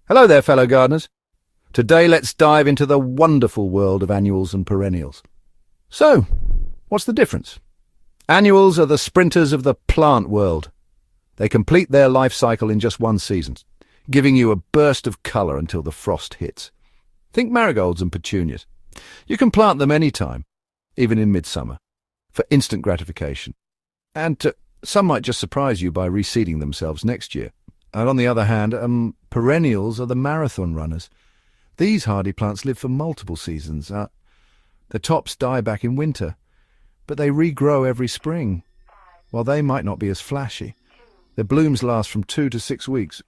Hello there, fellow gardeners. Today let's dive into the wonderful world of annuals and perennials. So, what's the difference? Annuals are the sprinters of the plant world. They complete their life cycle in just one season, giving you a burst of colour until the frost hits. Think marigolds and petunias. You can plant them any time, even in midsummer, for instant gratification. And some might just surprise you by reseeding themselves next year. And on the other hand, perennials are the marathon runners. These hardy plants live for multiple seasons. The tops die back in winter, but they regrow every spring. While they might not be as flashy, their blooms last from 2 to 6 weeks,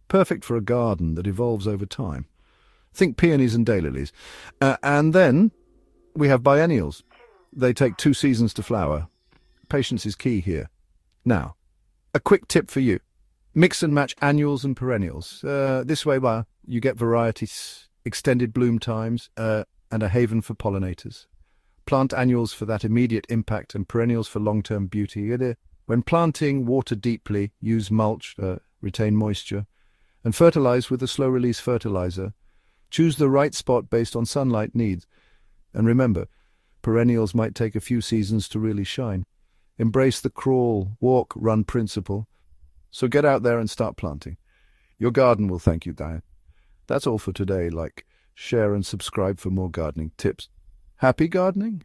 perfect for a garden that evolves over time. Think peonies and daylilies. And then we have biennials. They take 2 seasons to flower. Patience is key here. Now, a quick tip for you. Mix and match annuals and perennials. This way, you get varieties, extended bloom times, and a haven for pollinators. Plant annuals for that immediate impact and perennials for long-term beauty. When planting, water deeply, use mulch, retain moisture, and fertilize with a slow-release fertilizer. Choose the right spot based on sunlight needs. And remember, perennials might take a few seasons to really shine. Embrace the crawl, walk, run principle. So get out there and start planting. Your garden will thank you, Diane. That's all for today. Like, share and subscribe for more gardening tips. Happy gardening?